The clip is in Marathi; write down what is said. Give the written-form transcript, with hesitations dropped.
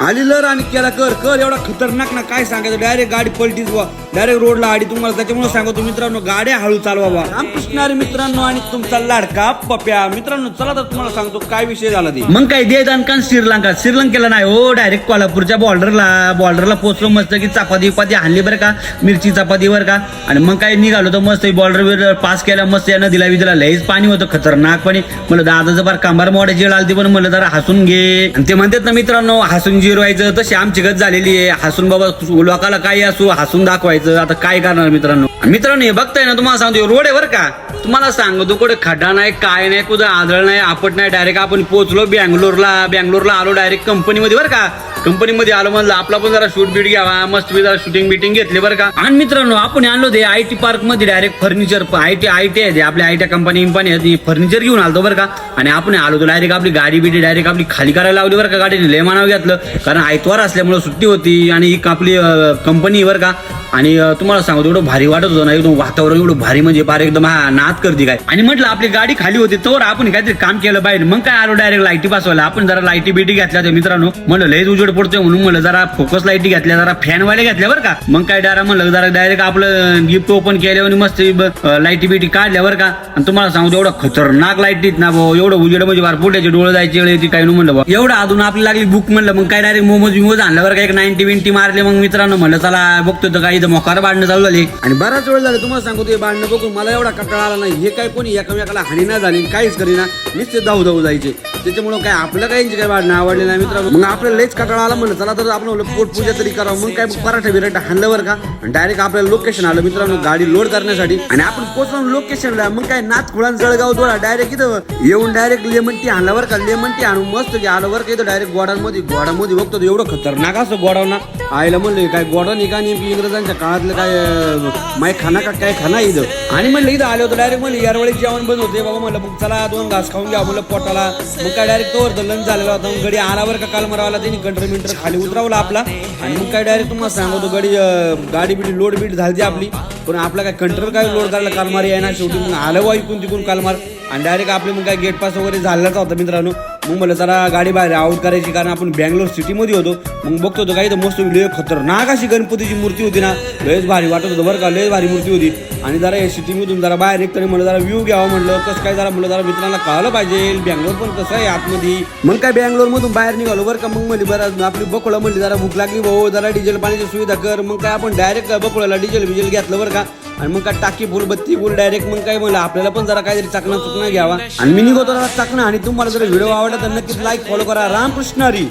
आली लर आणि केला कर कर एवढा खतरनाक ना काय सांगायचं. डायरेक्ट गाडी पलटीच बा, डायरेक्ट रोडला आडी. तुम्हाला त्याच्यामुळे सांगतो मित्रांनो, गाड्या हळू चालवा बा. रामकृष्णारी मित्रांनो आणि तुमचा लाडका पप्या. मित्रांनो चला तर तुम्हाला सांगतो काय विषय झाला ते. मग काय दे दानकान श्रीलंकेला नाही हो, डायरेक्ट कोल्हापूरच्या बॉर्डरला पोहोचलो मस्त की चपाती हाणली बरं का, मिरची चपाती बरं का. आणि मग काय निघालो तर मस्त बॉर्डर पास केला मस्त. यानं दिला विधीला लयच पाणी होतं खतरनाक पाणी. म्हणलं दादाचं बार कांबार मोडायची वेळ आलती, पण म्हणलं जरा हसून घे. आणि ते म्हणतात ना मित्रांनो, हसून जिरवायचं. तशी आमची गत झालेली आहे. हसून बाबा लोकाला काही असू हसून दाखवायचं. आता काय करणार मित्रांनो. हे बघताय ना, तुम्हाला सांगतो रोड आहे बरं का. तुम्हाला सांगतो कुठे खड्डा नाही काय नाही, कुठं आदळ नाही आपट नाही. डायरेक्ट आपण पोहोचलो बँगलोरला आलो डायरेक्ट कंपनीमध्ये बरं का. कंपनीमध्ये आलो म्हणलं आपला पण जरा शूट बीट घ्यावा, मस्त जरा शूटिंग बिटिंग घेतली बरं का. आणि मित्रांनो आपण आणलो ते IT पार्क मध्ये डायरेक्ट फर्निचर IT आहे आपल्या IT कंपनी आहे, फर्निचर घेऊन आलतो बरं का. आणि आपण आलो तो डायरेक्ट आपली गाडी बिडी डायरेक्ट आपली खाली करायला लावली बरं का. गाडीने लय मानावं घेतलं, कारण आयतवार असल्यामुळे सुट्टी होती आणि ही आपली कंपनी बरं का. आणि तुम्हाला सांगतो एवढं भारी वाटत होतं ना, एकदम वातावरण एवढं भारी म्हणजे बार एकदम नाद करते काय. आणि म्हटलं आपली गाडी खाली होती तर आपण काहीतरी काम केलं बाहेर. मग काय आलो डायरेक्ट लाईटी बसवायला. आपण जरा लाईटी बिटी घेतल्या होत्या मित्रांनो. म्हणलं लयच उजेड पडतोय म्हणून म्हणलं जरा फोकस लाईटी घेतल्या, जरा फॅनवाले घेतल्या बरं का. मग काय म्हणलं जरा डायरेक्ट आपलं गिफ्ट ओपन केल्या आणि मस्त लाईटी बिटी काढल्या बरं का. आणि तुम्हाला सांगतो एवढं खतरनाक लाईटीत ना भाऊ, एवढं उजेड म्हणजे बार पोट्याचे डोळे जायची वेळ काय म्हणलं भाऊ. एवढं अजून आपली लागली बुक म्हणलं. मग काय डायरेक्ट मोमोज आणलं बरं का. एक 90 मारले. मग मित्रांनो म्हणलं चला बघतो तर काही मोकार बांधणं चालू झाले. आणि बराच वेळ झाले तुम्हाला सांगतो ते बांधणं बघून मला एवढा कंटाळा आला नाही. हे काय कोणी एकामेकाला हानी ना झाली काहीच करीना, नुसते धावू जायचे. त्याच्यामुळे काय आपलं काही बांधणं आवडले नाही मित्रांनो. मग आपल्याला लयच कंटाळा आला. म्हणलं चला तर आपण पोट पूजा तरी करावं. मग काय पराठा बिराठा हाणलं बरं का. आणि डायरेक्ट आपल्याला लोकेशन आलं मित्रांनो गाडी लोड करण्यासाठी. आणि आपण पोहोचलो लोकेशनला. मग काय नाथखुळा जळगाव थोडा डायरेक्ट इथं येऊन डायरेक्ट लेमन टी आणला बरं का. लेमन टी आणून मस्त की आलं बरं का. इथं डायरेक्ट गोडांमध्ये बघतो एवढं खतरनाक असं गोडावना. आईला म्हणलं काय गोडा नाही का नाही इंग्रजांच्या काळातलं काय माय खाना का काय खाना इथं. आणि म्हणलं इथं आलं होतं डायरेक्ट म्हणलं यारवळी जेवण बंद होते बाबा. म्हणलं मग चला 2 घास खाऊन घ्या म्हणलं पोटाला. मग काय डायरेक्ट तोवर लंच झालेला होता. मग गडी आला बरं का कालमरावाला. त्यांनी कंट्रीमीटर खाली उतरवला आपला. आणि मग काय डायरेक्ट तुम्हाला सांगतो गाडी बिडी लोड बीट झाली आपली. पण आपला काय कंट्रोल काय लोड करायला कालमारी आहे ना. शेवटी मग आलं वा इकून तिकून कालमार. आणि डायरेक्ट आपली मग काय गेट पास वगैरे झालेलाच होता मित्रांनो. मग म्हणलं जरा गाडी बाहेर आउट करायची, कारण आपण बँगलोर सिटीमध्ये होतो. मग बघतो तो काही तर मस्त लय खतरनाक अशी गणपतीची मूर्ती होती ना. लयच भारी वाटत होतं बरं का, लयच भारी मूर्ती होती. आणि जरा या सिटीमधून जरा बाहेर निघताना म्हणलं जरा व्ह्यू घ्यावं. म्हणलं कसं काय जरा म्हणलं जरा मित्रांना कळालं पाहिजे बँगलोर पण कसं आहे आतमध्ये. मग काय बँगलोर मधून बाहेर निघालो बरं का. मग म्हणली बरं आपली बकोळा म्हणली जरा भूक लागली भाऊ, जरा डिझेल पाण्याची सुविधा कर. मग काय आपण डायरेक्ट बकोळ्याला डिझेल घेतलं बरं का. आणि मग काय टाकी फुल बत्ती फुल डायरेक्ट. मग काय म्हणलं आपल्याला पण जरा काहीतरी चकना घ्यावा. आणि मी निघतो जरा चकना. आणि तुम्हाला जर व्हिडिओ आवडला तर नक्कीच लाईक फॉलो करा. रामकृष्णारी.